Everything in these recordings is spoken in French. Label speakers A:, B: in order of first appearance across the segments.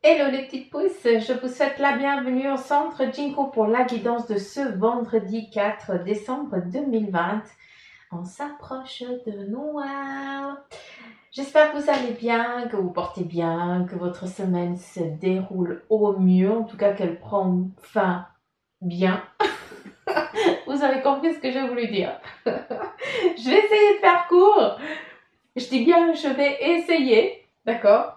A: Hello les petites pousses, je vous souhaite la bienvenue au centre Jinko pour la guidance de ce vendredi 4 décembre 2020. On s'approche de Noël. J'espère que vous allez bien, que vous portez bien, que votre semaine se déroule au mieux, en tout cas qu'elle prend fin bien. Vous avez compris ce que j'ai voulu dire. Je vais essayer de faire court. Je dis bien je vais essayer, d'accord?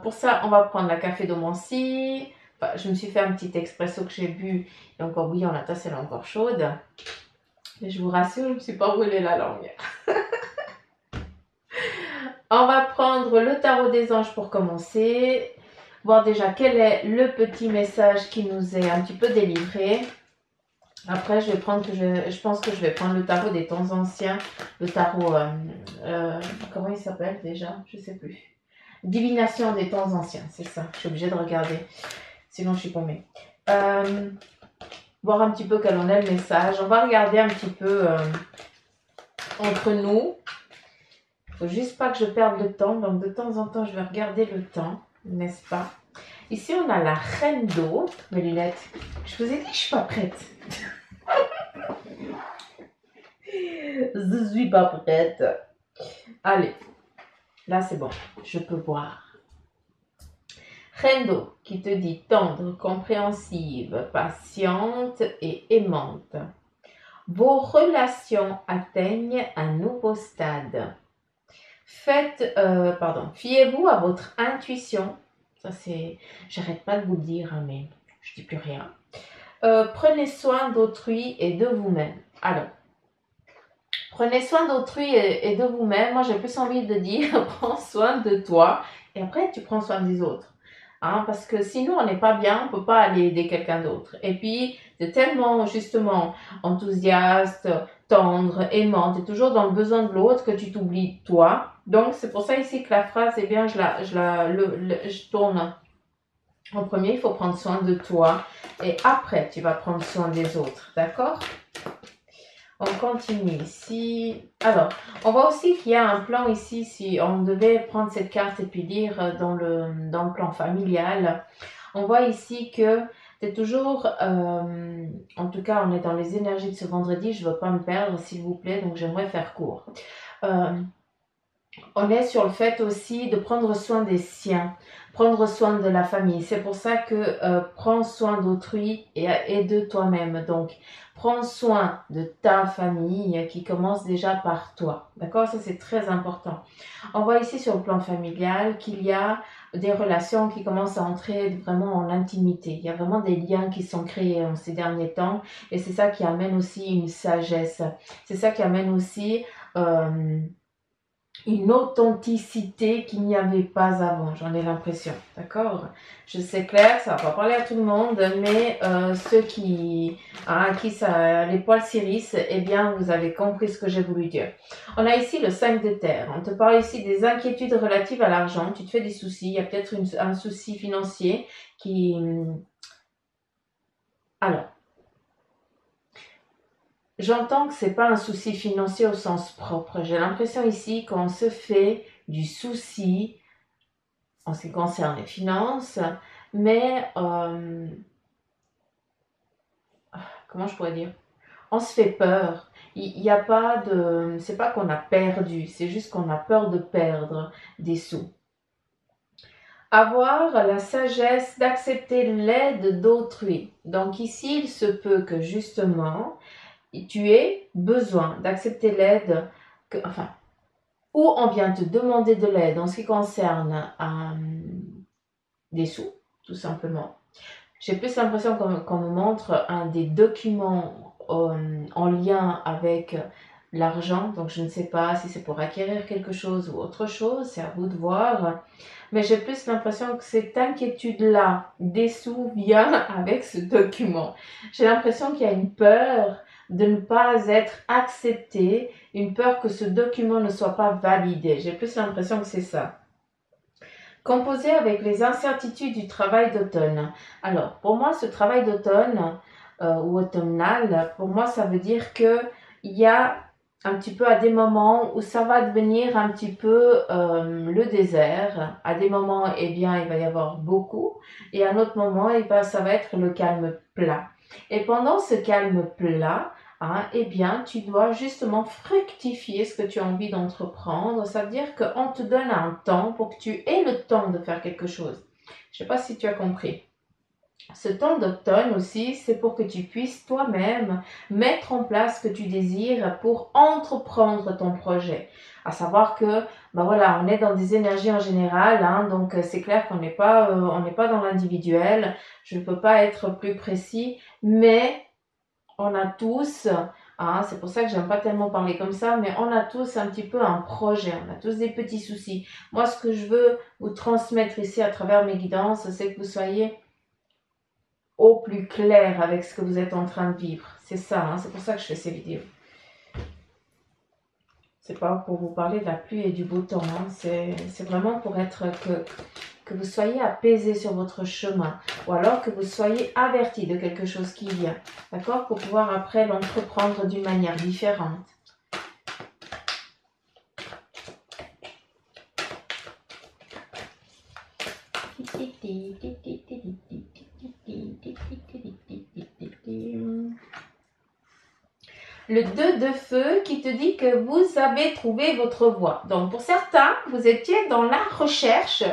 A: Pour ça, on va prendre la café d'Omancy. Enfin, je me suis fait un petit expresso que j'ai bu. Et encore bouillant, la tasse elle est encore chaude. Mais je vous rassure, je ne me suis pas brûlé la langue. On va prendre le tarot des anges pour commencer. Voir déjà quel est le petit message qui nous est un petit peu délivré. Après, je pense que je vais prendre le tarot des temps anciens. Le tarot, comment il s'appelle déjà? Je ne sais plus. Divination des temps anciens, c'est ça. Je suis obligée de regarder. Sinon, je suis paumée. Voir un petit peu quel en est le message. On va regarder un petit peu entre nous. Il ne faut juste pas que je perde le temps. Donc, de temps en temps, je vais regarder le temps, n'est-ce pas? Ici, on a la reine d'eau. Mes lunettes. Je vous ai dit, je ne suis pas prête. Je ne suis pas prête. Allez. Là, c'est bon. Je peux boire. Reine d'eau qui te dit tendre, compréhensive, patiente et aimante. Vos relations atteignent un nouveau stade. Fiez-vous à votre intuition. Ça c'est, j'arrête pas de vous le dire, hein, mais je dis plus rien. Prenez soin d'autrui et de vous-même. Alors, prenez soin d'autrui et de vous-même. Moi, j'ai plus envie de dire, prends soin de toi et après tu prends soin des autres. Hein, parce que sinon on n'est pas bien, on ne peut pas aller aider quelqu'un d'autre. Et puis, tu es tellement justement enthousiaste, tendre, aimant, tu es toujours dans le besoin de l'autre que tu t'oublies toi. Donc, c'est pour ça ici que la phrase, eh bien, je tourne en premier, il faut prendre soin de toi et après, tu vas prendre soin des autres, d'accord? On continue ici. Alors, on voit aussi qu'il y a un plan ici, si on devait prendre cette carte et puis lire dans le plan familial. On voit ici que tu es toujours, en tout cas, on est dans les énergies de ce vendredi. Je ne veux pas me perdre, s'il vous plaît, donc j'aimerais faire court. On est sur le fait aussi de prendre soin des siens, prendre soin de la famille. C'est pour ça que prends soin d'autrui et de toi-même. Donc, prends soin de ta famille qui commence déjà par toi. D'accord? Ça, c'est très important. On voit ici sur le plan familial qu'il y a des relations qui commencent à entrer vraiment en intimité. Il y a vraiment des liens qui sont créés en ces derniers temps et c'est ça qui amène aussi une sagesse. C'est ça qui amène aussi une authenticité qu'il n'y avait pas avant, j'en ai l'impression, d'accord? Je sais clair, ça va pas parler à tout le monde, mais ceux à qui les poils s'irissent, eh bien, vous avez compris ce que j'ai voulu dire. On a ici le 5 de terre, on te parle ici des inquiétudes relatives à l'argent, tu te fais des soucis, il y a peut-être un souci financier qui... Alors, j'entends que ce n'est pas un souci financier au sens propre. J'ai l'impression ici qu'on se fait du souci en ce qui concerne les finances, mais comment je pourrais dire? On se fait peur. Il n'y a pas de... C'est pas qu'on a perdu, c'est juste qu'on a peur de perdre des sous. Avoir la sagesse d'accepter l'aide d'autrui. Donc ici, il se peut que justement, tu aies besoin d'accepter l'aide, ou on vient te demander de l'aide en ce qui concerne des sous, tout simplement. J'ai plus l'impression qu'on me montre des documents en lien avec l'argent. Donc, je ne sais pas si c'est pour acquérir quelque chose ou autre chose. C'est à vous de voir. Mais j'ai plus l'impression que cette inquiétude-là des sous vient avec ce document. J'ai l'impression qu'il y a une peur de ne pas être accepté, une peur que ce document ne soit pas validé. J'ai plus l'impression que c'est ça. Composé avec les incertitudes du travail d'automne. Alors, pour moi, ce travail d'automne ou automnal, pour moi, ça veut dire que il y a un petit peu à des moments où ça va devenir un petit peu le désert. À des moments, eh bien, il va y avoir beaucoup. Et à un autre moment, ça va être le calme plat. Et pendant ce calme plat, hein, eh bien, tu dois justement fructifier ce que tu as envie d'entreprendre. Ça veut dire qu'on te donne un temps pour que tu aies le temps de faire quelque chose. Je ne sais pas si tu as compris. Ce temps d'automne aussi, c'est pour que tu puisses toi-même mettre en place ce que tu désires pour entreprendre ton projet. À savoir que, ben voilà, on est dans des énergies en général, hein, donc c'est clair qu'on n'est pas dans l'individuel. Je ne peux pas être plus précis, mais on a tous, hein, c'est pour ça que j'aime pas tellement parler comme ça, mais on a tous un petit peu un projet, on a tous des petits soucis. Moi, ce que je veux vous transmettre ici à travers mes guidances, c'est que vous soyez au plus clair avec ce que vous êtes en train de vivre. C'est ça, hein, c'est pour ça que je fais ces vidéos. C'est pas pour vous parler de la pluie et du beau temps, hein, c'est vraiment pour être que vous soyez apaisé sur votre chemin, ou alors que vous soyez averti de quelque chose qui vient, d'accord, pour pouvoir après l'entreprendre d'une manière différente. Le 2 de feu qui te dit que vous avez trouvé votre voie. Donc pour certains, vous étiez dans la recherche,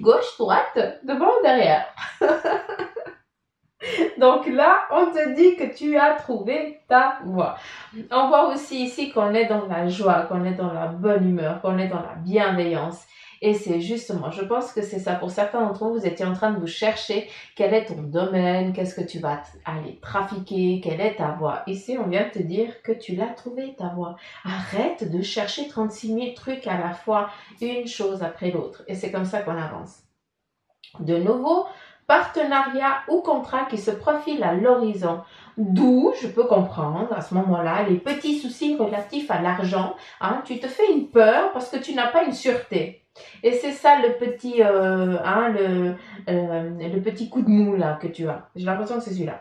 A: gauche, droite, devant ou derrière. Donc là, on te dit que tu as trouvé ta voie. On voit aussi ici qu'on est dans la joie, qu'on est dans la bonne humeur, qu'on est dans la bienveillance. Et c'est justement, je pense que c'est ça. Pour certains d'entre vous, vous étiez en train de vous chercher quel est ton domaine, qu'est-ce que tu vas aller trafiquer, quelle est ta voie. Ici, on vient de te dire que tu l'as trouvé ta voie. Arrête de chercher 36 000 trucs à la fois, une chose après l'autre. Et c'est comme ça qu'on avance. De nouveau, partenariat ou contrat qui se profile à l'horizon. D'où je peux comprendre à ce moment-là les petits soucis relatifs à l'argent. Hein, tu te fais une peur parce que tu n'as pas une sûreté. Et c'est ça le petit, le petit coup de mou là que tu as. J'ai l'impression que c'est celui-là.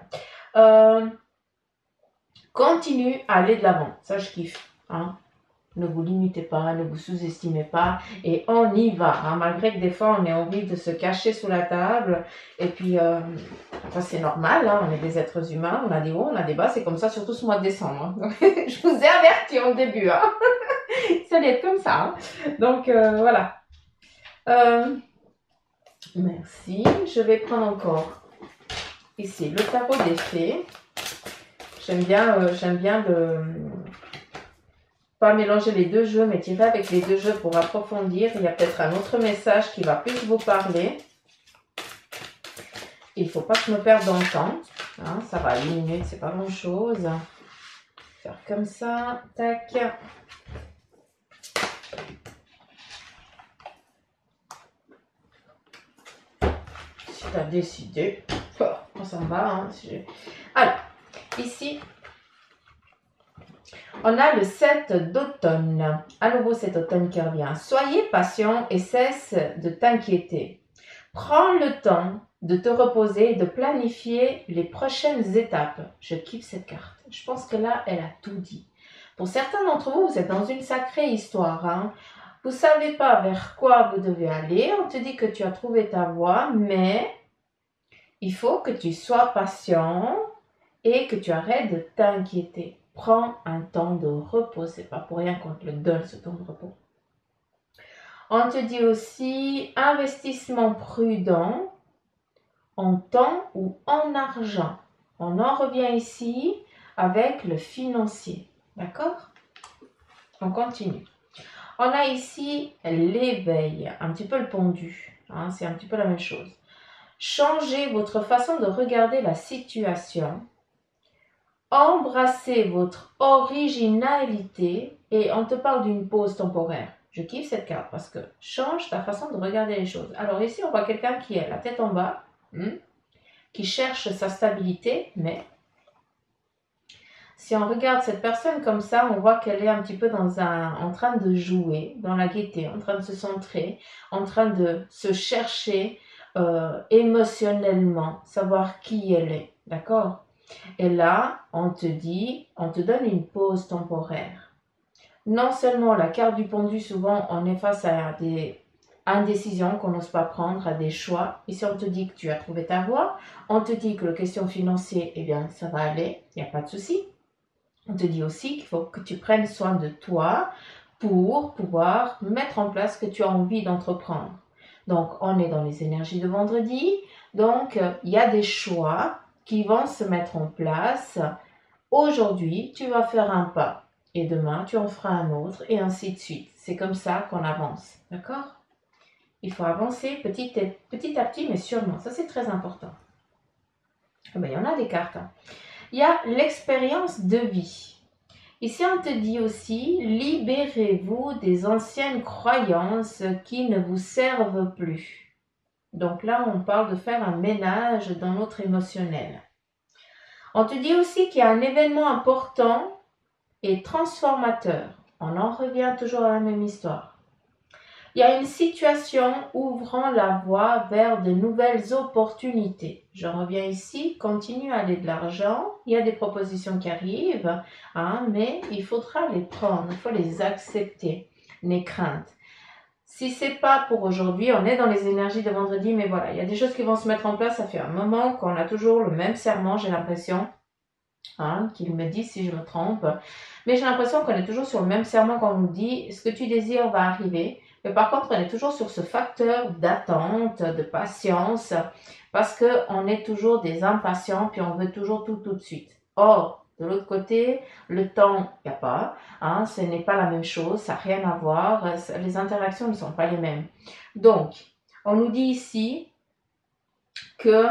A: Continue à aller de l'avant. Ça, je kiffe. Hein. Ne vous limitez pas, ne vous sous-estimez pas et on y va. Hein. Malgré que des fois, on ait envie de se cacher sous la table. Et puis, c'est normal, hein, on est des êtres humains, on a des hauts, on a des bas. C'est comme ça, surtout ce mois de décembre. Hein. Je vous ai averti au début. Hein. Ça allait être comme ça. Hein. Donc, voilà. Merci. Je vais prendre encore ici le tarot des fées. J'aime bien pas mélanger les deux jeux, mais tirer avec les deux jeux pour approfondir. Il y a peut-être un autre message qui va plus vous parler. Il ne faut pas que je me perde dans le temps. Hein, ça va, 8 minutes, c'est pas grand-chose. Faire comme ça, tac. Si tu as décidé, on s'en va. Hein, alors, ici, on a le 7 d'automne. À nouveau, cet automne qui revient. Soyez patient et cesse de t'inquiéter. Prends le temps de te reposer et de planifier les prochaines étapes. Je kiffe cette carte. Je pense que là, elle a tout dit. Pour certains d'entre vous, vous êtes dans une sacrée histoire. Hein. Vous ne savez pas vers quoi vous devez aller. On te dit que tu as trouvé ta voie, mais il faut que tu sois patient et que tu arrêtes de t'inquiéter. Prends un temps de repos. C'est pas pour rien qu'on te le donne, ce temps de repos. On te dit aussi investissement prudent en temps ou en argent. On en revient ici avec le financier. D'accord? On continue. On a ici l'éveil, un petit peu le pendu. Hein, c'est un petit peu la même chose. Changez votre façon de regarder la situation. Embrassez votre originalité et on te parle d'une pause temporaire. Je kiffe cette carte parce que change ta façon de regarder les choses. Alors ici, on voit quelqu'un qui est la tête en bas, qui cherche sa stabilité, mais si on regarde cette personne comme ça, on voit qu'elle est un petit peu en train de jouer, dans la gaieté, en train de se centrer, en train de se chercher émotionnellement, savoir qui elle est, d'accord ? Et là, on te dit, on te donne une pause temporaire. Non seulement la carte du pendu, souvent on est face à des indécisions qu'on n'ose pas prendre, à des choix. Ici, on te dit que tu as trouvé ta voie. On te dit que la question financière, eh bien, ça va aller, il n'y a pas de souci. On te dit aussi qu'il faut que tu prennes soin de toi pour pouvoir mettre en place ce que tu as envie d'entreprendre. Donc, on est dans les énergies de vendredi. Donc, il y a des choix qui vont se mettre en place. Aujourd'hui, tu vas faire un pas et demain, tu en feras un autre et ainsi de suite. C'est comme ça qu'on avance. D'accord? Il faut avancer petit à petit, mais sûrement. Ça, c'est très important. Ben, il y en a des cartes. Il y a l'expérience de vie. Ici, on te dit aussi, libérez-vous des anciennes croyances qui ne vous servent plus. Donc là, on parle de faire un ménage dans notre émotionnel. On te dit aussi qu'il y a un événement important et transformateur. On en revient toujours à la même histoire. Il y a une situation ouvrant la voie vers de nouvelles opportunités. Je reviens ici, continue à aller de l'argent. Il y a des propositions qui arrivent, mais il faudra les prendre, il faut les accepter, les craintes. Si c'est pas pour aujourd'hui, on est dans les énergies de vendredi, mais voilà, il y a des choses qui vont se mettre en place. Ça fait un moment qu'on a toujours le même serment, j'ai l'impression. Qu'il me dit si je me trompe. Mais j'ai l'impression qu'on est toujours sur le même serment qu'on nous dit, ce que tu désires va arriver. Mais par contre, on est toujours sur ce facteur d'attente, de patience, parce qu'on est toujours des impatients, puis on veut toujours tout de suite. Or, de l'autre côté, le temps, il n'y a pas, ce n'est pas la même chose, ça n'a rien à voir, les interactions ne sont pas les mêmes. Donc, on nous dit ici que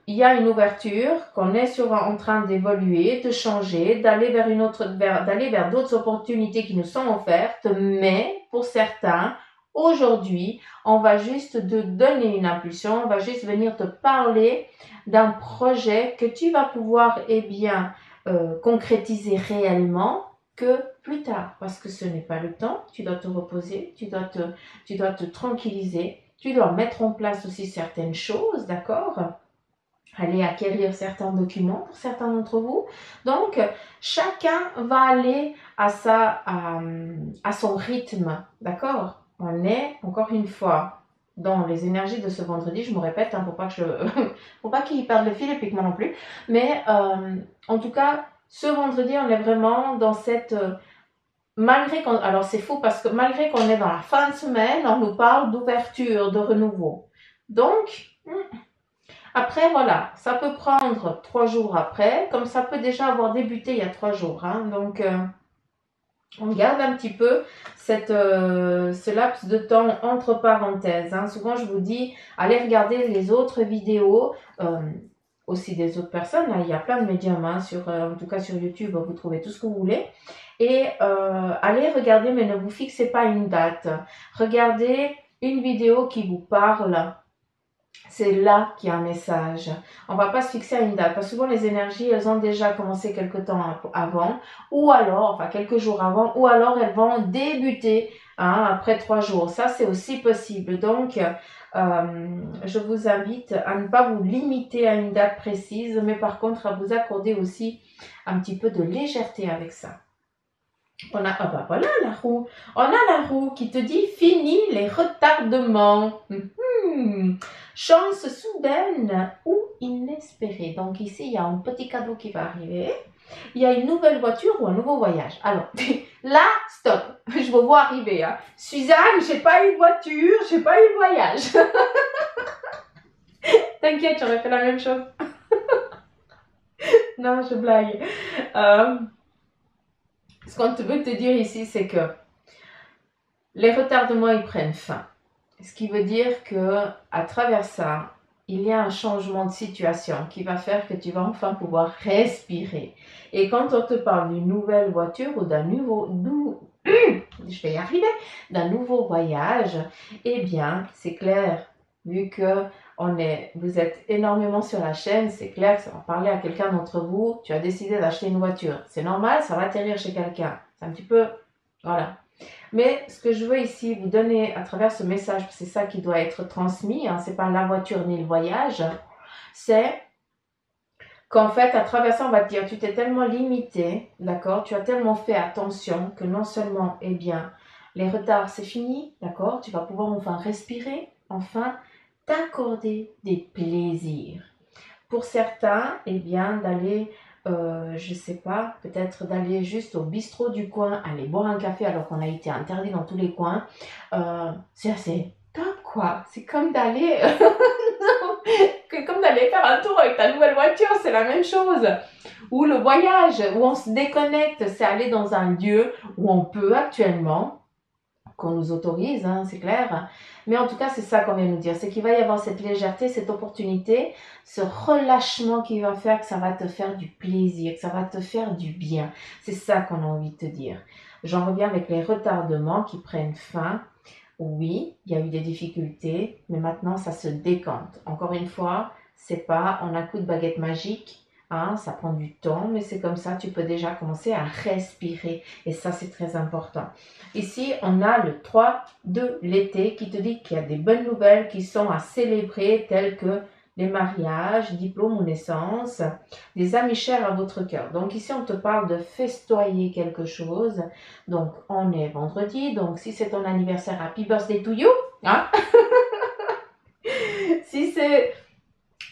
A: il y a une ouverture, qu'on est en train d'évoluer, de changer, d'aller vers d'autres opportunités qui nous sont offertes, mais pour certains, aujourd'hui, on va juste te donner une impulsion, on va juste venir te parler d'un projet que tu vas pouvoir concrétiser réellement que plus tard, parce que ce n'est pas le temps, tu dois te reposer, tu dois te tranquilliser. Tu dois mettre en place aussi certaines choses, d'accord? Aller acquérir certains documents pour certains d'entre vous. Donc, chacun va aller à son rythme, d'accord? On est, encore une fois, dans les énergies de ce vendredi, je me répète, pour pas qu'il perde le fil et puis que moi non plus. Mais, en tout cas, ce vendredi, on est vraiment dans cette... alors c'est fou parce que malgré qu'on est dans la fin de semaine, on nous parle d'ouverture, de renouveau. Donc, après voilà, ça peut prendre 3 jours après, comme ça peut déjà avoir débuté il y a 3 jours. Donc, on garde un petit peu ce laps de temps entre parenthèses. Souvent, je vous dis, allez regarder les autres vidéos, aussi des autres personnes. Il y a plein de médiums, en tout cas sur YouTube, vous trouvez tout ce que vous voulez. Et allez regarder, mais ne vous fixez pas une date. Regardez une vidéo qui vous parle. C'est là qu'il y a un message. On ne va pas se fixer à une date. Parce que souvent, les énergies, elles ont déjà commencé quelque temps avant. Ou alors, quelques jours avant. Ou alors, elles vont débuter après 3 jours. Ça, c'est aussi possible. Donc, je vous invite à ne pas vous limiter à une date précise. Mais par contre, à vous accorder aussi un petit peu de légèreté avec ça. On a, voilà la roue. On a la roue qui te dit fini les retardements. Chance soudaine ou inespérée. Donc ici, il y a un petit cadeau qui va arriver. Il y a une nouvelle voiture ou un nouveau voyage. Alors, là, stop. Je vous vois arriver. Suzanne, j'ai pas eu de voiture, j'ai pas eu de voyage. T'inquiète, j'aurais fait la même chose. Non, je blague. Ce qu'on veut te dire ici, c'est que les retardements, ils prennent fin. Ce qui veut dire que à travers ça, il y a un changement de situation qui va faire que tu vas enfin pouvoir respirer. Et quand on te parle d'une nouvelle voiture ou d'un d'un nouveau voyage, eh bien, c'est clair, vu que vous êtes énormément sur la chaîne, c'est clair que ça va parler à quelqu'un d'entre vous. Tu as décidé d'acheter une voiture. C'est normal, ça va atterrir chez quelqu'un. C'est un petit peu, voilà. Mais ce que je veux ici vous donner à travers ce message, c'est ça qui doit être transmis, c'est pas la voiture ni le voyage, c'est qu'en fait, à travers ça, on va te dire, tu t'es tellement limité, d'accord? Tu as tellement fait attention que non seulement, eh bien, les retards, c'est fini, d'accord? Tu vas pouvoir enfin respirer, enfin t'accorder des plaisirs. Pour certains, eh bien, d'aller, je sais pas, peut-être d'aller juste au bistrot du coin, aller boire un café alors qu'on a été interdit dans tous les coins, c'est assez top, quoi. C'est comme d'aller comme d'aller faire un tour avec ta nouvelle voiture, c'est la même chose. Ou le voyage, où on se déconnecte, c'est aller dans un lieu où on peut actuellement, qu'on nous autorise, hein, c'est clair. Mais en tout cas, c'est ça qu'on vient nous dire. C'est qu'il va y avoir cette légèreté, cette opportunité, ce relâchement qui va faire que ça va te faire du plaisir, que ça va te faire du bien. C'est ça qu'on a envie de te dire. J'en reviens avec les retardements qui prennent fin. Oui, il y a eu des difficultés, mais maintenant ça se décante. Encore une fois, c'est pas en un coup de baguette magique, hein, ça prend du temps, mais c'est comme ça, tu peux déjà commencer à respirer. Et ça, c'est très important. Ici, on a le 3 de l'été qui te dit qu'il y a des bonnes nouvelles qui sont à célébrer, telles que les mariages, diplômes ou naissances, des amis chers à votre cœur. Donc ici, on te parle de festoyer quelque chose. Donc, on est vendredi. Donc, si c'est ton anniversaire, happy birthday to you. Hein?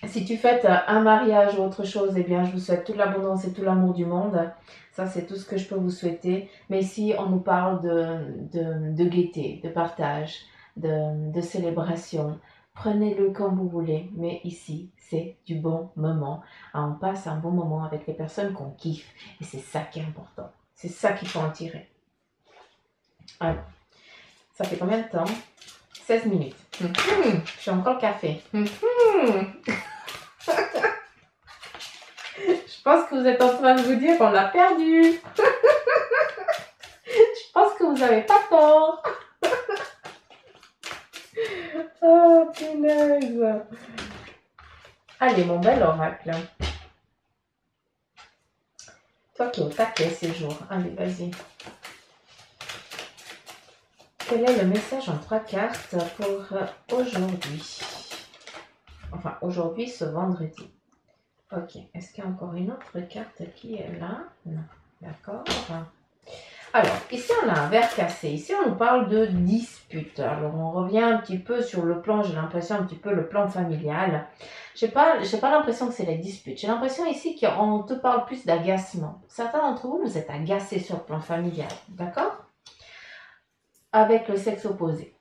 A: Si tu fêtes un mariage ou autre chose, eh bien, je vous souhaite toute l'abondance et tout l'amour du monde. Ça, c'est tout ce que je peux vous souhaiter. Mais ici, on nous parle de gaieté, de partage, de célébration. Prenez-le comme vous voulez. Mais ici, c'est du bon moment. On passe un bon moment avec les personnes qu'on kiffe. Et c'est ça qui est important. C'est ça qu'il faut en tirer. Alors, ça fait combien de temps? 16 minutes. J'ai encore le café. Je pense que vous êtes en train de vous dire qu'on l'a perdu. Je pense que vous n'avez pas tort. Oh, punaise. Allez, mon bel oracle. Toi qui es au taquet ces jours. Allez, vas-y. Quel est le message en 3 cartes pour aujourd'hui? Enfin, aujourd'hui, ce vendredi. Ok. Est-ce qu'il y a encore une autre carte qui est là? Non. D'accord. Alors, ici, on a un verre cassé. Ici, on nous parle de dispute. Alors, on revient un petit peu sur le plan, j'ai l'impression, un petit peu le plan familial. J'ai pas l'impression que c'est la dispute. J'ai l'impression ici qu'on te parle plus d'agacement. Certains d'entre vous, vous êtes agacés sur le plan familial. D'accord? Avec le sexe opposé.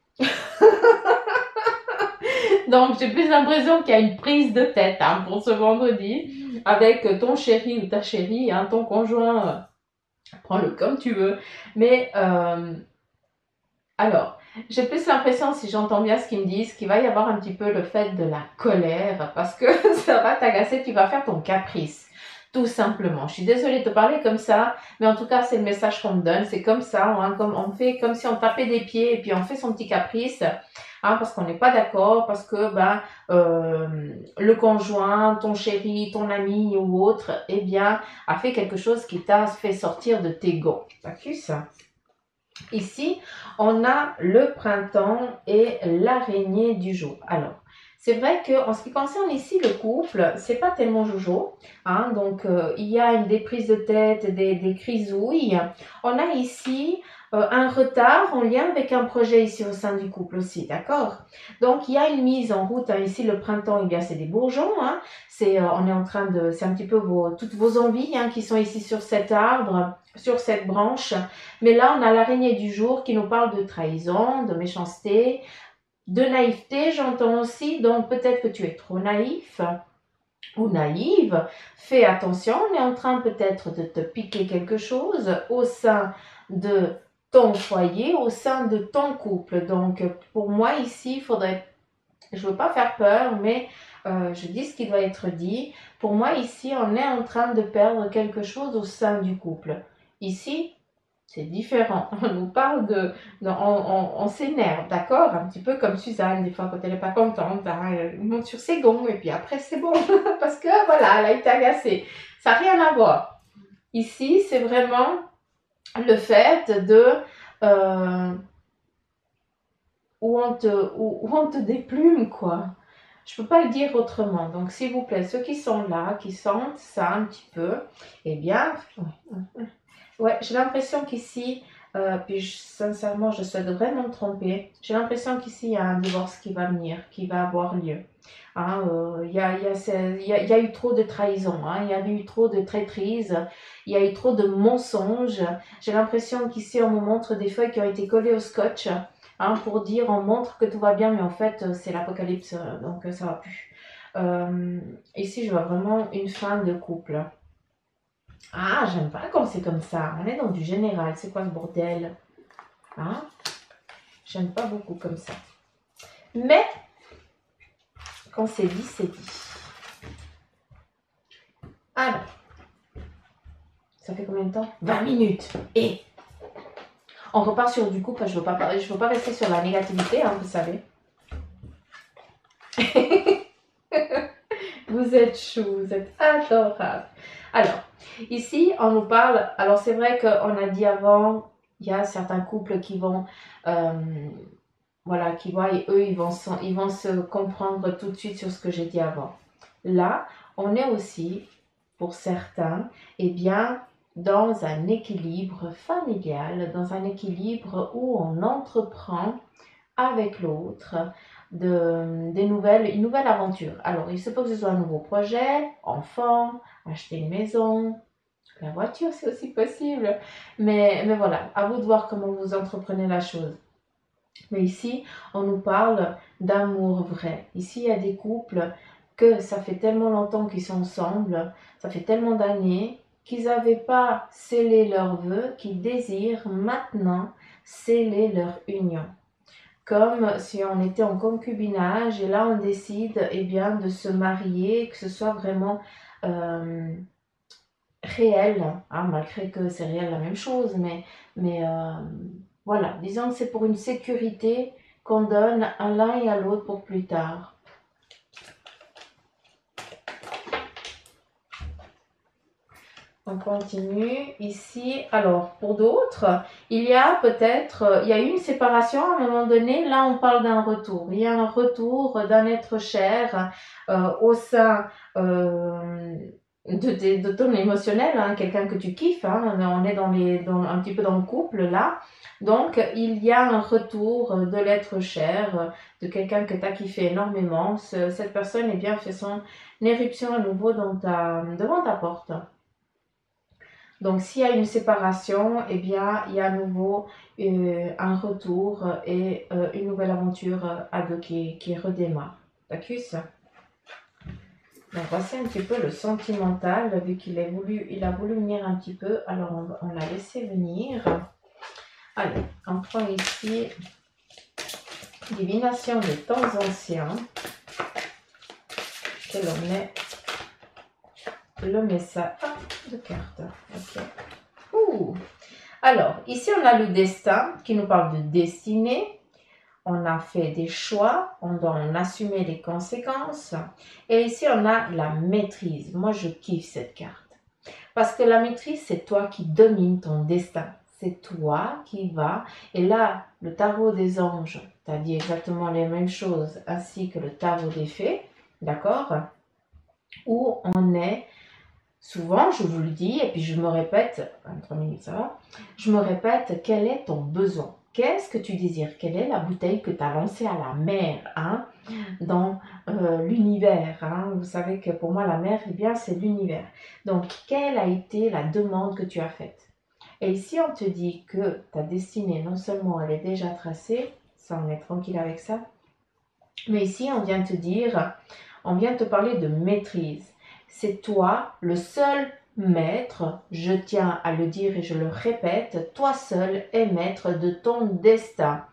A: Donc, j'ai plus l'impression qu'il y a une prise de tête hein, pour ce vendredi avec ton chéri ou ta chérie, hein, ton conjoint. Prends-le comme tu veux. Mais, alors, j'ai plus l'impression, si j'entends bien ce qu'ils me disent, qu'il va y avoir un petit peu le fait de la colère parce que ça va t'agacer, tu vas faire ton caprice. Tout simplement. Je suis désolée de te parler comme ça, mais en tout cas, c'est le message qu'on me donne. C'est comme ça, hein, comme on fait comme si on tapait des pieds et puis on fait son petit caprice, hein, parce qu'on n'est pas d'accord, parce que le conjoint, ton chéri, ton ami ou autre, eh bien, a fait quelque chose qui t'a fait sortir de tes gonds. D'accord? Ici, on a le printemps et l'araignée du jour. Alors, c'est vrai qu'en ce qui concerne ici le couple, c'est pas tellement jojo, hein, donc il y a des prises de tête, des crisouilles. On a ici un retard en lien avec un projet ici au sein du couple aussi, d'accord? Donc il y a une mise en route, hein, ici le printemps, eh bien c'est des bourgeons, hein, on est en train de, c'est un petit peu toutes vos envies hein, qui sont ici sur cet arbre, sur cette branche. Mais là on a l'araignée du jour qui nous parle de trahison, de méchanceté, de naïveté, j'entends aussi, donc peut-être que tu es trop naïf ou naïve. Fais attention, on est en train peut-être de te piquer quelque chose au sein de ton foyer, au sein de ton couple. Donc pour moi ici, il faudrait, je ne veux pas faire peur, mais je dis ce qui doit être dit. Pour moi ici, on est en train de perdre quelque chose au sein du couple. Ici, c'est différent. On nous parle on s'énerve, d'accord? Un petit peu comme Suzanne, des fois, quand elle n'est pas contente, hein, elle monte sur ses gonds et puis après, c'est bon. Parce que, voilà, elle a été agacée. Ça n'a rien à voir. Ici, c'est vraiment le fait de... où on te déplume, quoi. Je peux pas le dire autrement. Donc, s'il vous plaît, ceux qui sont là, qui sentent ça un petit peu, eh bien, ouais, j'ai l'impression qu'ici, puis sincèrement, je souhaite vraiment me tromper. J'ai l'impression qu'ici, il y a un divorce qui va venir, qui va avoir lieu. Hein, il y a eu trop de trahison, hein, il y a eu trop de traîtrise, il y a eu trop de mensonges. J'ai l'impression qu'ici, on me montre des feuilles qui ont été collées au scotch, hein, pour dire, on montre que tout va bien, mais en fait, c'est l'apocalypse, donc ça va plus. Ici, je vois vraiment une fin de couple. Ah, j'aime pas quand c'est comme ça. On est dans du général. C'est quoi ce bordel? Hein? J'aime pas beaucoup comme ça. Mais, quand c'est dit, c'est dit. Alors, ça fait combien de temps? 20 minutes. Et on repart sur du coup, parce que je veux pas rester sur la négativité, hein, vous savez. Vous êtes chou, vous êtes adorable. Alors, ici, on nous parle. Alors, c'est vrai qu'on a dit avant, il y a certains couples qui vont. Voilà, qui voient et eux, ils vont se comprendre tout de suite sur ce que j'ai dit avant. Là, on est aussi, pour certains, eh bien, dans un équilibre familial, dans un équilibre où on entreprend avec l'autre une nouvelle aventure. Alors, il se peut que ce soit un nouveau projet, enfant, acheter une maison, la voiture, c'est aussi possible. Mais voilà, à vous de voir comment vous entreprenez la chose. Mais ici, on nous parle d'amour vrai. Ici, il y a des couples que ça fait tellement longtemps qu'ils sont ensemble, ça fait tellement d'années qu'ils n'avaient pas scellé leurs vœux, qu'ils désirent maintenant sceller leur union. Comme si on était en concubinage et là on décide eh bien, de se marier, que ce soit vraiment réel, hein, malgré que c'est réel la même chose, mais voilà, disons que c'est pour une sécurité qu'on donne à l'un et à l'autre pour plus tard. On continue ici. Alors, pour d'autres, il y a peut-être, il y a eu une séparation à un moment donné. Là, on parle d'un retour. Il y a un retour d'un être cher au sein de ton émotionnel, hein, quelqu'un que tu kiffes. Hein, on est un petit peu dans le couple là. Donc, il y a un retour de l'être cher, de quelqu'un que tu as kiffé énormément. Cette personne, eh bien, fait son éruption à nouveau devant ta porte. Donc, s'il y a une séparation, eh bien, il y a à nouveau un retour et une nouvelle aventure à deux qui redémarre. D'accord? Donc, voici un petit peu le sentimental, vu qu'il a voulu venir un petit peu, alors on l'a laissé venir. Allez, on prend ici divination des temps anciens. Et l'on met le message de carte. Ok. Ouh. Alors, ici, on a le destin qui nous parle de destinée. On a fait des choix, on doit en assumer les conséquences. Et ici, on a la maîtrise. Moi, je kiffe cette carte. Parce que la maîtrise, c'est toi qui domines ton destin. C'est toi qui vas. Et là, le tarot des anges t'a dit exactement les mêmes choses, ainsi que le tarot des fées. D'accord? Où on est. Souvent, je vous le dis, et puis je me répète, 23 minutes ça va, je me répète, quel est ton besoin? Qu'est-ce que tu désires? Quelle est la bouteille que tu as lancée à la mer, hein, dans l'univers, hein? Vous savez que pour moi, la mer, eh bien, c'est l'univers. Donc, quelle a été la demande que tu as faite? Et ici, on te dit que ta destinée, non seulement elle est déjà tracée, ça, on est tranquille avec ça, mais ici, on vient te dire, on vient te parler de maîtrise. C'est toi le seul maître, je tiens à le dire et je le répète, toi seul es maître de ton destin.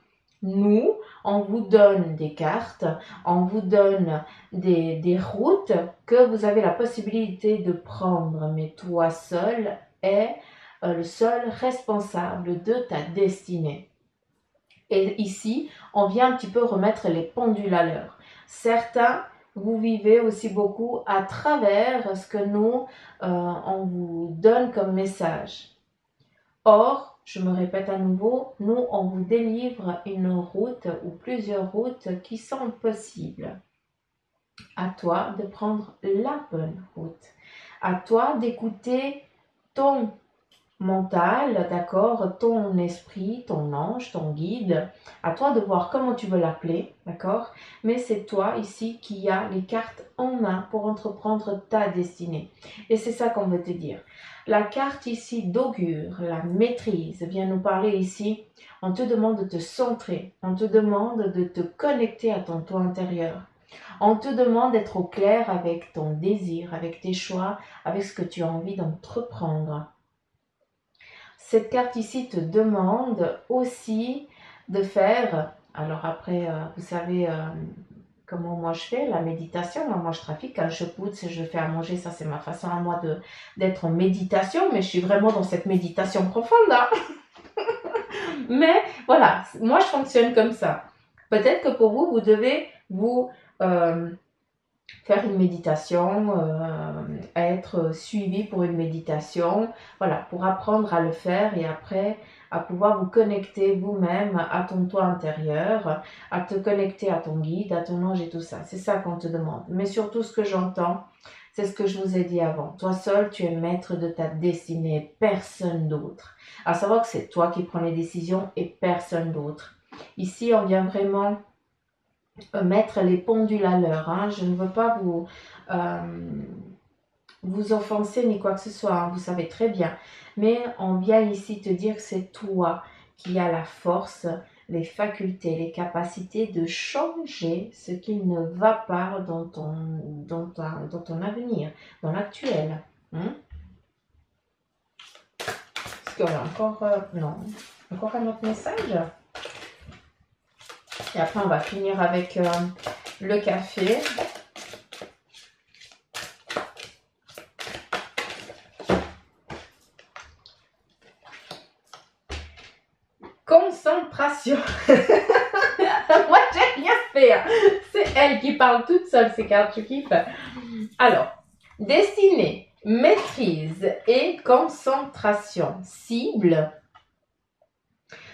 A: Nous, on vous donne des cartes, on vous donne des routes que vous avez la possibilité de prendre, mais toi seul es le seul responsable de ta destinée. Et ici, on vient un petit peu remettre les pendules à l'heure. Certains, vous vivez aussi beaucoup à travers ce que nous, on vous donne comme message. Or, je me répète à nouveau, nous, on vous délivre une route ou plusieurs routes qui sont possibles. À toi de prendre la bonne route. À toi d'écouter ton mental, d'accord, ton esprit, ton ange, ton guide. À toi de voir comment tu veux l'appeler, d'accord. Mais c'est toi ici qui a les cartes en main pour entreprendre ta destinée. Et c'est ça qu'on veut te dire. La carte ici d'augure, la maîtrise, vient nous parler ici. On te demande de te centrer, on te demande de te connecter à ton toi intérieur. On te demande d'être au clair avec ton désir, avec tes choix, avec ce que tu as envie d'entreprendre. Cette carte ici te demande aussi de faire, alors après, vous savez comment moi je fais, la méditation. Moi je trafique, quand je pousse, je fais à manger, ça c'est ma façon à moi d'être en méditation, mais je suis vraiment dans cette méditation profonde. Hein. Mais voilà, moi je fonctionne comme ça. Peut-être que pour vous, vous devez vous faire une méditation, être suivi pour une méditation, voilà, pour apprendre à le faire et après à pouvoir vous connecter vous-même à ton toi intérieur, à te connecter à ton guide, à ton ange et tout ça. C'est ça qu'on te demande. Mais surtout, ce que j'entends, c'est ce que je vous ai dit avant. Toi seul, tu es maître de ta destinée, personne d'autre. À savoir que c'est toi qui prends les décisions et personne d'autre. Ici, on vient vraiment mettre les pendules à l'heure. Hein. Je ne veux pas vous offenser ni quoi que ce soit, hein. Vous savez très bien. Mais on vient ici te dire que c'est toi qui as la force, les facultés, les capacités de changer ce qui ne va pas dans ton avenir, dans l'actuel. Hein. Est-ce qu'on a encore... non. Encore un autre message? Et après, on va finir avec le café. Concentration. Moi, j'ai rien fait. Hein. C'est elle qui parle toute seule, ces cartes, je kiffe. Alors, destinée, maîtrise et concentration. Cible.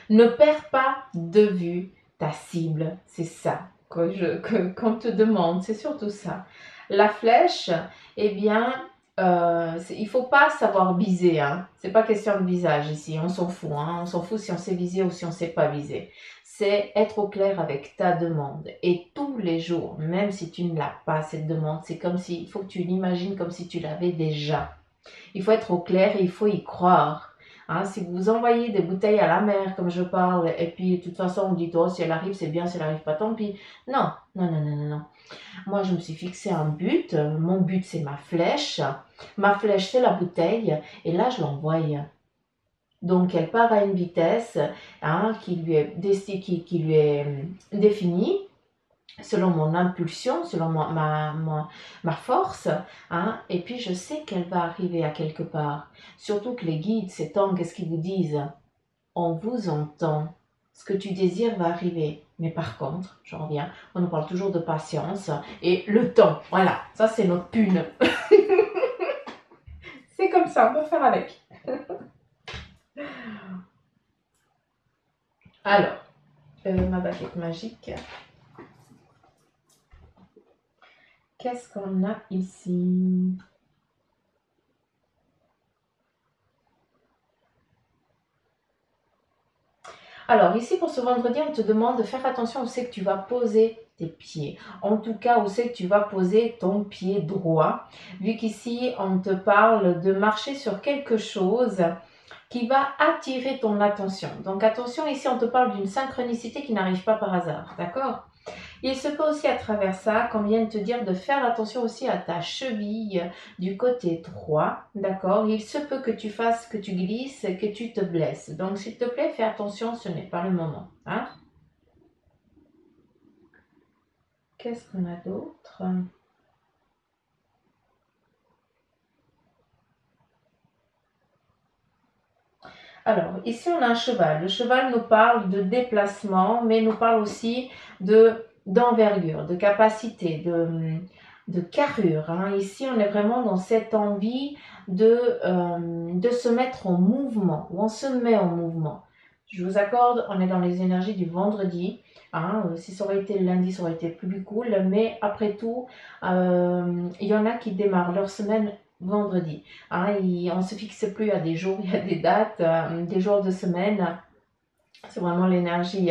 A: Ne perds pas de vue ta cible. C'est ça qu'on te demande. C'est surtout ça. La flèche, eh bien, il ne faut pas savoir viser. Hein. Ce n'est pas question de visage ici. On s'en fout. Hein. On s'en fout si on sait viser ou si on ne sait pas viser. C'est être au clair avec ta demande. Et tous les jours, même si tu ne l'as pas, cette demande, c'est comme si, il faut que tu l'imagines comme si tu l'avais déjà. Il faut être au clair et il faut y croire. Hein, si vous envoyez des bouteilles à la mer, comme je parle, et puis de toute façon vous dites, oh, si elle arrive, c'est bien, si elle n'arrive pas, tant pis. Non, non, non, non, non, non. Moi, je me suis fixé un but. Mon but, c'est ma flèche. Ma flèche, c'est la bouteille. Et là, je l'envoie. Donc, elle part à une vitesse hein, qui lui est définie selon mon impulsion, selon ma force, hein, et puis je sais qu'elle va arriver à quelque part. Surtout que les guides, ces temps, qu'est-ce qu'ils vous disent? On vous entend. Ce que tu désires va arriver. Mais par contre, je reviens, on nous parle toujours de patience et le temps. Voilà, ça c'est notre pune. C'est comme ça, on peut faire avec. Alors, ma baguette magique. Qu'est-ce qu'on a ici? Alors ici pour ce vendredi, on te demande de faire attention où c'est que tu vas poser tes pieds. En tout cas, où c'est que tu vas poser ton pied droit. Vu qu'ici, on te parle de marcher sur quelque chose qui va attirer ton attention. Donc attention, ici on te parle d'une synchronicité qui n'arrive pas par hasard, d'accord? Il se peut aussi à travers ça qu'on vienne te dire de faire attention aussi à ta cheville du côté droit, d'accord? Il se peut que tu fasses, que tu glisses, que tu te blesses. Donc s'il te plaît, fais attention, ce n'est pas le moment. Hein? Qu'est-ce qu'on a d'autre? Alors, ici, on a un cheval. Le cheval nous parle de déplacement, mais nous parle aussi d'envergure, de capacité, de carrure. Hein. Ici, on est vraiment dans cette envie de se mettre en mouvement, ou on se met en mouvement. Je vous accorde, on est dans les énergies du vendredi. Hein, si ça aurait été le lundi, ça aurait été plus cool. Mais après tout, il y en a qui démarrent leur semaine vendredi. Hein, on ne se fixe plus à des jours, il y a des dates, des jours de semaine. C'est vraiment l'énergie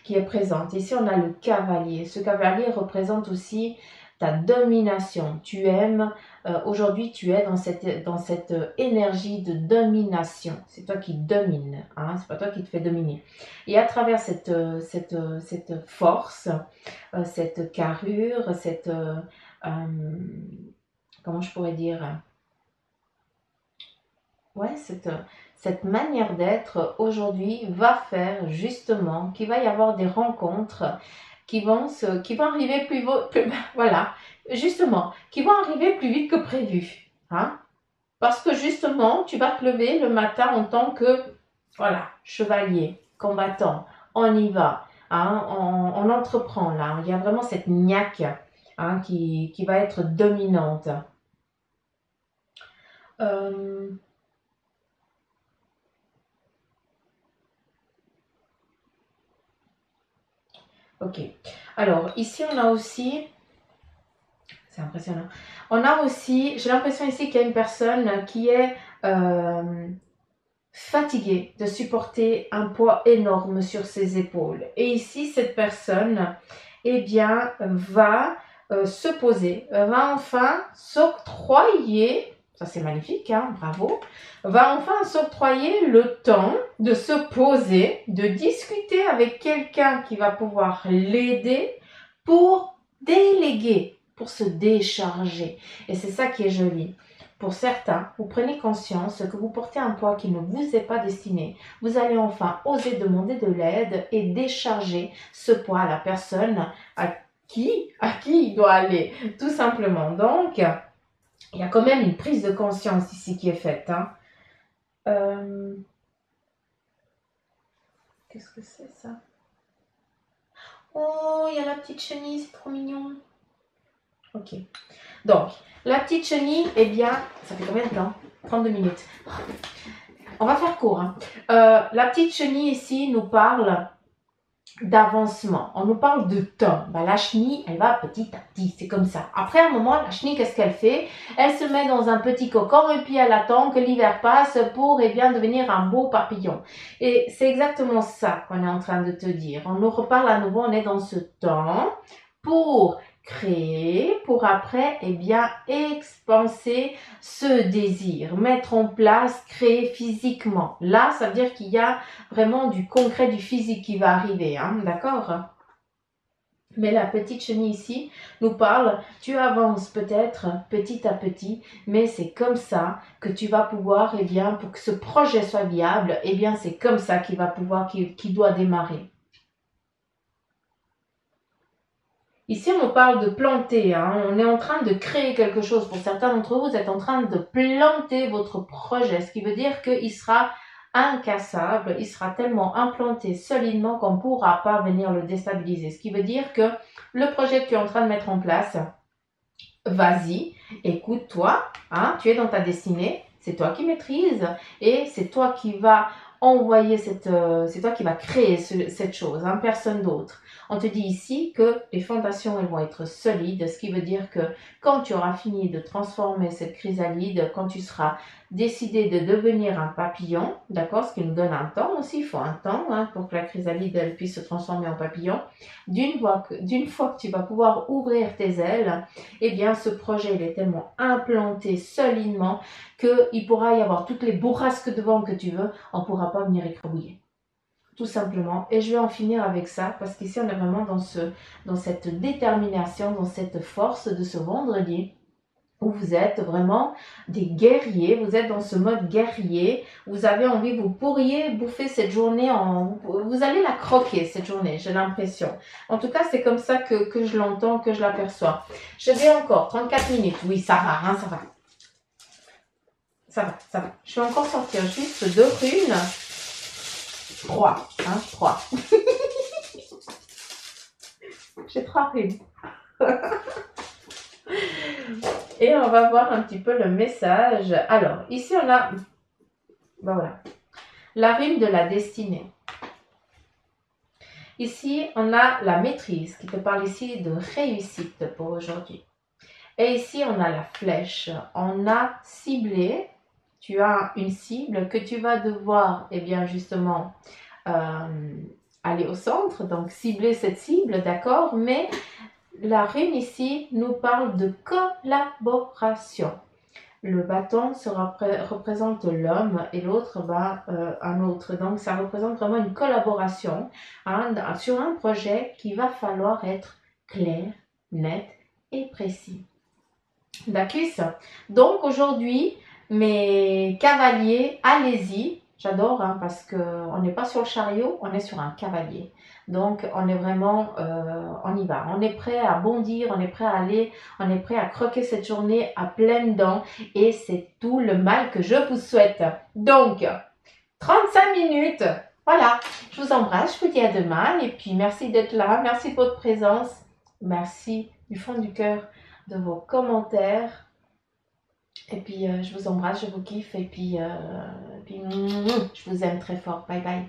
A: qui est présente. Ici, on a le cavalier. Ce cavalier représente aussi ta domination. Tu aimes, aujourd'hui, tu es dans cette énergie de domination. C'est toi qui domines, hein? C'est pas toi qui te fais dominer. Et à travers cette force, cette carrure, comment je pourrais dire, ouais, cette manière d'être aujourd'hui va faire justement qu'il va y avoir des rencontres qui vont arriver voilà, justement, qui vont arriver plus vite que prévu, hein? Parce que justement, tu vas te lever le matin en tant que, voilà, chevalier, combattant, on y va, hein? On entreprend là, il y a vraiment cette niaque, hein, qui va être dominante. Ok. Alors, ici, on a aussi... C'est impressionnant. On a aussi... J'ai l'impression ici qu'il y a une personne qui est fatiguée de supporter un poids énorme sur ses épaules. Et ici, cette personne, eh bien, va se poser, va enfin s'octroyer... Ça, c'est magnifique, hein, bravo. Va enfin s'octroyer le temps de se poser, de discuter avec quelqu'un qui va pouvoir l'aider pour déléguer, pour se décharger. Et c'est ça qui est joli. Pour certains, vous prenez conscience que vous portez un poids qui ne vous est pas destiné. Vous allez enfin oser demander de l'aide et décharger ce poids à la personne à qui il doit aller, tout simplement. Donc, il y a quand même une prise de conscience ici qui est faite. Hein. Qu'est-ce que c'est ça? Oh, il y a la petite chenille, c'est trop mignon. Ok. Donc, la petite chenille, eh bien, ça fait combien de temps? 32 minutes. On va faire court. Hein. La petite chenille ici nous parle d'avancement. On nous parle de temps. Ben, la chenille, elle va petit à petit. C'est comme ça. Après un moment, la chenille, qu'est-ce qu'elle fait? Elle se met dans un petit cocon et puis elle attend que l'hiver passe pour eh bien, devenir un beau papillon. Et c'est exactement ça qu'on est en train de te dire. On nous reparle à nouveau, on est dans ce temps pour créer, pour après, eh bien, expanser ce désir, mettre en place, créer physiquement. Là, ça veut dire qu'il y a vraiment du concret, du physique qui va arriver, hein, d'accord? Mais la petite chenille ici nous parle, tu avances peut-être petit à petit, mais c'est comme ça que tu vas pouvoir, eh bien, pour que ce projet soit viable, eh bien, c'est comme ça qu'il va pouvoir, qu'il doit démarrer. Ici, on parle de planter, hein. On est en train de créer quelque chose. Pour certains d'entre vous, vous êtes en train de planter votre projet, ce qui veut dire qu'il sera incassable, il sera tellement implanté solidement qu'on ne pourra pas venir le déstabiliser. Ce qui veut dire que le projet que tu es en train de mettre en place, vas-y, écoute-toi, hein, tu es dans ta destinée, c'est toi qui maîtrises et c'est toi qui vas envoyer c'est toi qui vas créer cette chose, hein, personne d'autre. On te dit ici que les fondations elles vont être solides, ce qui veut dire que quand tu auras fini de transformer cette chrysalide, quand tu seras décidé de devenir un papillon, d'accord, ce qui nous donne un temps aussi, il faut un temps hein, pour que la chrysalide elle puisse se transformer en papillon. D'une fois que tu vas pouvoir ouvrir tes ailes, eh bien ce projet il est tellement implanté solidement qu'il pourra y avoir toutes les bourrasques de vent que tu veux, on ne pourra pas venir écrabouiller. Tout simplement. Et je vais en finir avec ça parce qu'ici on est vraiment dans cette détermination, dans cette force de ce vendredi où vous êtes vraiment des guerriers, vous êtes dans ce mode guerrier, vous avez envie, vous pourriez bouffer cette journée, vous allez la croquer cette journée, j'ai l'impression. En tout cas, c'est comme ça que je l'entends, que je l'aperçois. Je vais encore, 34 minutes, oui, ça va, hein, ça va. Ça va. Je vais encore sortir juste 2 runes. 3, hein, 3. J'ai 3 runes. Et on va voir un petit peu le message. Alors, ici on a, ben voilà, la rune de la destinée. Ici, on a la maîtrise qui te parle ici de réussite pour aujourd'hui. Et ici, on a la flèche. On a ciblé. Tu as une cible que tu vas devoir, eh bien, justement, aller au centre. Donc, cibler cette cible, d'accord? Mais la rune ici nous parle de collaboration. Le bâton représente l'homme et l'autre un autre. Donc, ça représente vraiment une collaboration hein, sur un projet qui va falloir être clair, net et précis. D'accord. Donc, aujourd'hui, mes cavaliers, allez-y. J'adore hein, parce qu'on n'est pas sur le chariot, on est sur un cavalier. Donc, on est vraiment, on y va. On est prêt à bondir, on est prêt à aller, on est prêt à croquer cette journée à pleines dents. Et c'est tout le mal que je vous souhaite. Donc, 35 minutes. Voilà, je vous embrasse, je vous dis à demain. Et puis, merci d'être là, merci de votre présence. Merci du fond du cœur de vos commentaires. Et puis, je vous embrasse, je vous kiffe. Et puis, je vous aime très fort. Bye bye.